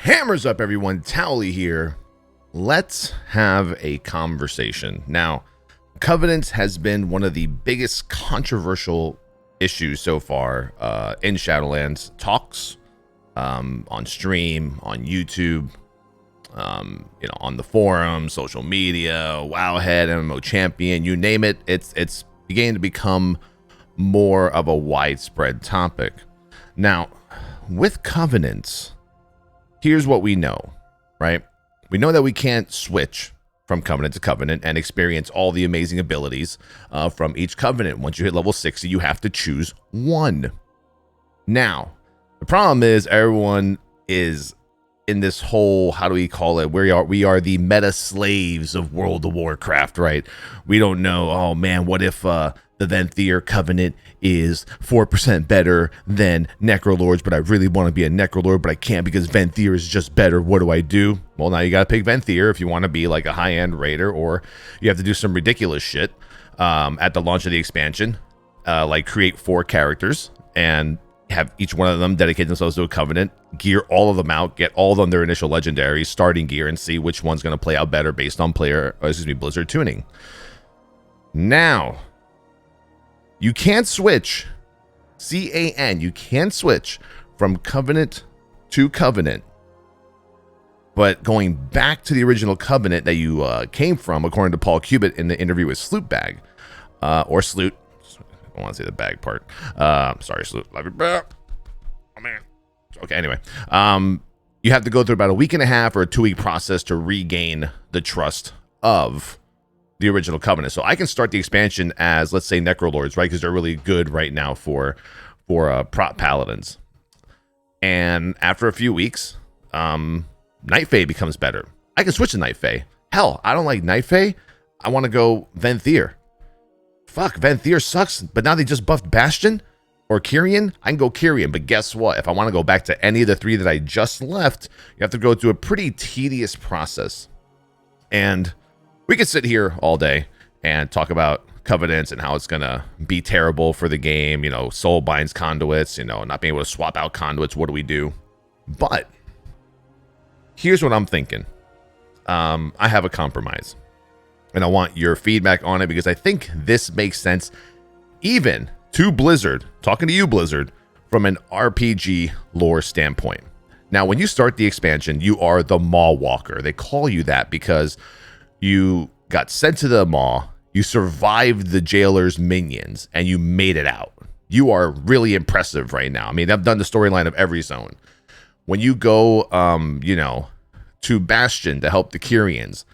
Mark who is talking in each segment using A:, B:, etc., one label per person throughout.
A: Hammers up, everyone. Towley here. Let's have a conversation. Now, Covenant has been one of the biggest controversial issues so far in Shadowlands talks, on stream, on YouTube, on the forum, social media, Wowhead, MMO Champion, you name it. It's beginning to become more of a widespread topic. Now, with Covenants, here's what we know, right? We know that we can't switch from Covenant to Covenant and experience all the amazing abilities from each Covenant. Once you hit level 60, you have to choose one. Now, the problem is everyone is in this whole, how do we call it? We are the meta slaves of World of Warcraft, right? We don't know, oh man, what if the Venthyr Covenant is 4% better than Necrolords, but I really want to be a Necrolord, but I can't because Venthyr is just better. What do I do? Well, now you got to pick Venthyr if you want to be like a high-end raider, or you have to do some ridiculous shit at the launch of the expansion, like create 4 characters and have each one of them dedicate themselves to a Covenant, gear all of them out, get all of them their initial legendaries, starting gear, and see which one's going to play out better based on Blizzard tuning. Now, you can't switch, C-A-N, you can't switch from Covenant to Covenant. But going back to the original Covenant that you came from, according to Paul Cubitt in the interview with Slootbag, or Sloot, I want to say the bag part. Sorry, Sloot, love you, bro. Oh, man. Okay, anyway. You have to go through about a week and a half or a 2-week process to regain the trust of the original Covenant. So I can start the expansion as, let's say, Necrolords, right? Because they're really good right now for prop paladins. And after a few weeks, Night Fae becomes better. I can switch to Night Fae. Hell, I don't like Night Fae. I want to go Venthyr. Fuck, Venthyr sucks, but now they just buffed Bastion or Kyrian. I can go Kyrian, but guess what? If I want to go back to any of the 3 that I just left, you have to go through a pretty tedious process. And we could sit here all day and talk about Covenants and how it's going to be terrible for the game, soul binds conduits, not being able to swap out conduits. What do we do? But here's what I'm thinking. I have a compromise. And I want your feedback on it because I think this makes sense even to Blizzard, talking to you, Blizzard, from an RPG lore standpoint. Now, when you start the expansion, you are the Maw Walker. They call you that because you got sent to the Maw, you survived the jailer's minions, and you made it out. You are really impressive right now. I mean, I've done the storyline of every zone. When you go, to Bastion to help the Kyrians,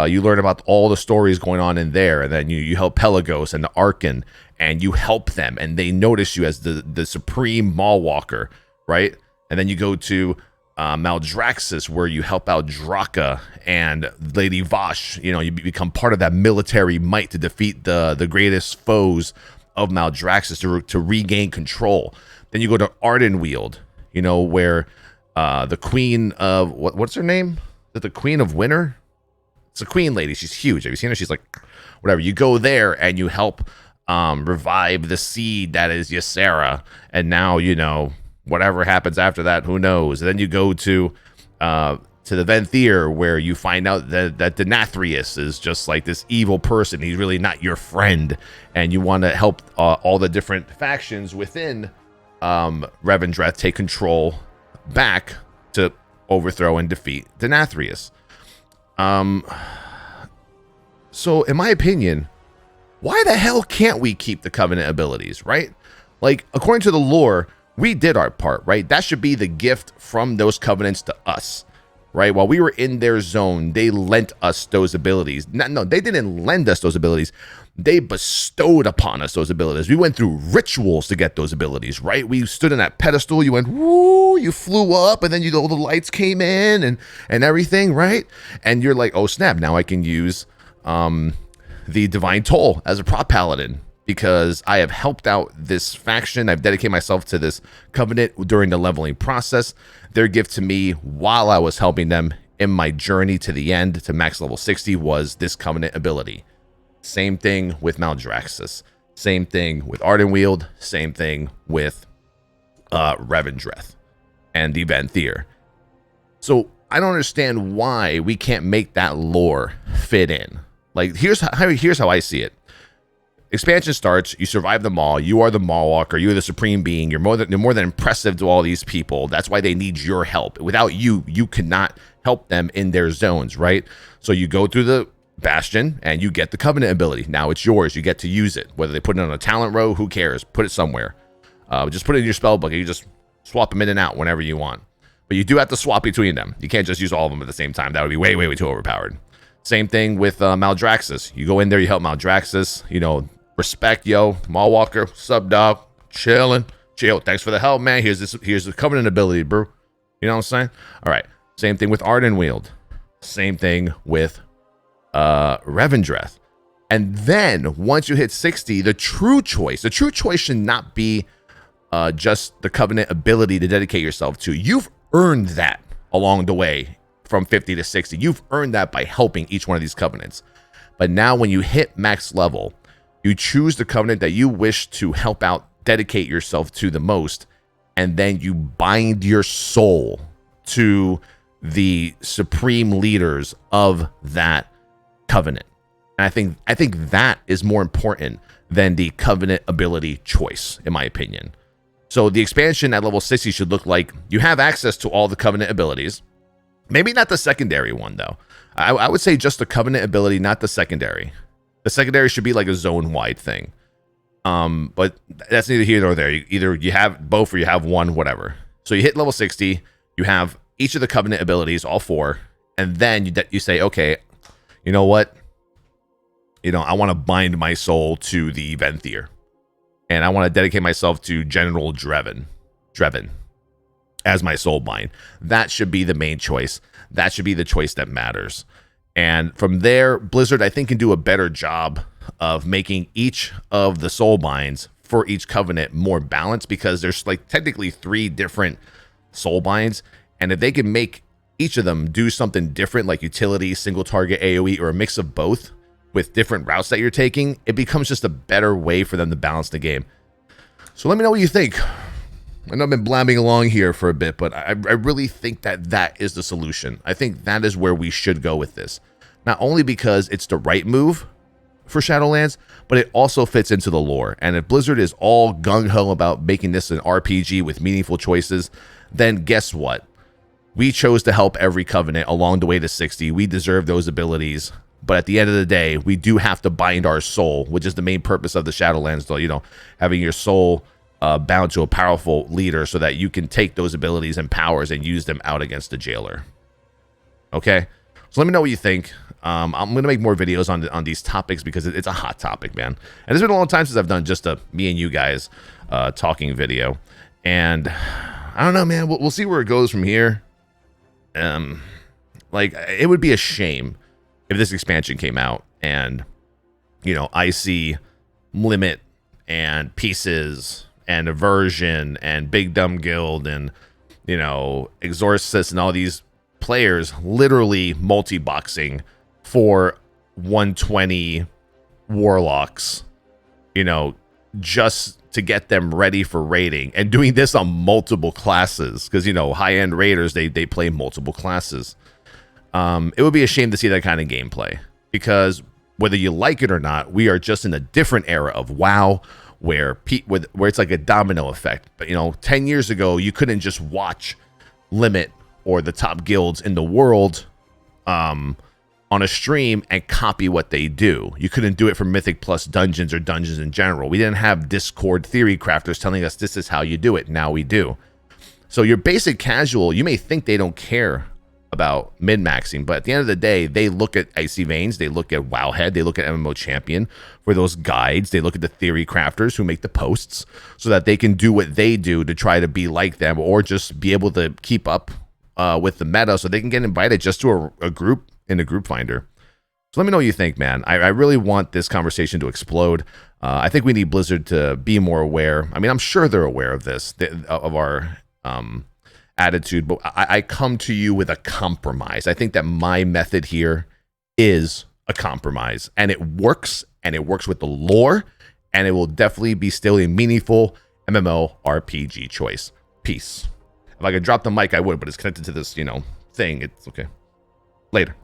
A: you learn about all the stories going on in there, and then you help Pelagos and the Arkan, and you help them, and they notice you as the supreme Maw Walker, right? And then you go to Maldraxxus, where you help out Draka and Lady Vosh. You become part of that military might to defeat the greatest foes of Maldraxxus to regain control. Then you go to Ardenweald, where the Queen of what's her name? Is it the Queen of Winter? It's a queen lady. She's huge. Have you seen her? She's like, whatever. You go there and you help revive the seed that is Ysera. And now, whatever happens after that, who knows? And then you go to the Venthyr, where you find out that Denathrius is just like this evil person. He's really not your friend. And you want to help all the different factions within Revendreth take control back to overthrow and defeat Denathrius. So in my opinion, why the hell can't we keep the Covenant abilities, right? Like, according to the lore, we did our part, right? That should be the gift from those Covenants to us, right? While we were in their zone, they lent us those abilities. No, they didn't lend us those abilities. They bestowed upon us those abilities. We went through rituals to get those abilities, right? We stood in that pedestal. You went, woo, you flew up, and then all the lights came in and everything, right? And you're like, oh, snap, now I can use the Divine Toll as a prop paladin because I have helped out this faction. I've dedicated myself to this Covenant during the leveling process. Their gift to me while I was helping them in my journey to the end to max level 60 was this Covenant ability. Same thing with Maldraxxus. Same thing with Ardenweald. Same thing with Revendreth and the Venthyr. So I don't understand why we can't make that lore fit in. Like, here's how I see it. Expansion starts, you survive the Maw, you are the Maw Walker, you're the supreme being, you're more than impressive to all these people. That's why they need your help. Without you, you cannot help them in their zones, right? So you go through the Bastion and you get the Covenant ability. Now it's yours, you get to use it. Whether they put it on a talent row, who cares? Put it somewhere. Just put it in your spell book, you just swap them in and out whenever you want. But you do have to swap between them. You can't just use all of them at the same time. That would be way, way, way too overpowered. Same thing with Maldraxxus. You go in there, you help Maldraxxus, you know, respect, yo, Maw Walker, sub dog, chilling, chill. Thanks for the help, man. Here's the Covenant ability, bro. You know what I'm saying? All right. Same thing with Ardenweald. Same thing with Revendreth. And then once you hit 60, the true choice should not be just the Covenant ability to dedicate yourself to. You've earned that along the way from 50 to 60. You've earned that by helping each one of these covenants. But now when you hit max level, you choose the covenant that you wish to help out, dedicate yourself to the most, and then you bind your soul to the supreme leaders of that covenant. And I think that is more important than the covenant ability choice, in my opinion. So the expansion at level 60 should look like you have access to all the covenant abilities. Maybe not the secondary one, though. I would say just the covenant ability, not the secondary. The secondary should be like a zone-wide thing. But that's neither here nor there. Either you have both or you have one, whatever. So you hit level 60, you have each of the covenant abilities, all four, and then you say, okay, you know what? You know, I want to bind my soul to the Venthyr. And I want to dedicate myself to General Dreven as my soul bind. That should be the main choice. That should be the choice that matters. And from there, Blizzard, I think, can do a better job of making each of the soul binds for each covenant more balanced, because there's like technically 3 different soul binds. And if they can make each of them do something different, like utility, single target, AoE, or a mix of both with different routes that you're taking, it becomes just a better way for them to balance the game. So let me know what you think. I know I've been blabbing along here for a bit, but I really think that is the solution. I think that is where we should go with this. Not only because it's the right move for Shadowlands, but it also fits into the lore. And if Blizzard is all gung-ho about making this an RPG with meaningful choices, then guess what? We chose to help every covenant along the way to 60. We deserve those abilities. But at the end of the day, we do have to bind our soul, which is the main purpose of the Shadowlands, though, you know, having your soul bound to a powerful leader so that you can take those abilities and powers and use them out against the jailer. Okay? So let me know what you think. I'm going to make more videos on these topics because it's a hot topic, man. And it's been a long time since I've done just a me and you guys talking video. And I don't know, man. We'll see where it goes from here. Like, it would be a shame if this expansion came out and, you know, I see Limit and Pieces and Aversion and Big Dumb Guild and, you know, Exorcist and all these players literally multi-boxing for 120 warlocks, you know, just to get them ready for raiding, and doing this on multiple classes, because, you know, high-end raiders, they play multiple classes. It would be a shame to see that kind of gameplay, because whether you like it or not, we are just in a different era of WoW where it's like a domino effect. But, you know, 10 years ago, you couldn't just watch Limit or the top guilds in the world on a stream and copy what they do. You couldn't do it for Mythic Plus dungeons or dungeons in general. We didn't have Discord theory crafters telling us this is how you do it. Now we do. So your basic casual, you may think they don't care about min-maxing, but at the end of the day, they look at Icy Veins, they look at Wowhead, they look at MMO Champion for those guides, they look at the theory crafters who make the posts so that they can do what they do to try to be like them, or just be able to keep up with the meta so they can get invited just to a group in a group finder. So let me know what you think, man. I really want this conversation to explode. I think we need Blizzard to be more aware. I mean, I'm sure they're aware of this, of our attitude, but I come to you with a compromise. I think that my method here is a compromise, and it works with the lore, and it will definitely be still a meaningful MMORPG choice. Peace. If I could drop the mic, I would, but it's connected to this, you know, thing. It's okay. Later.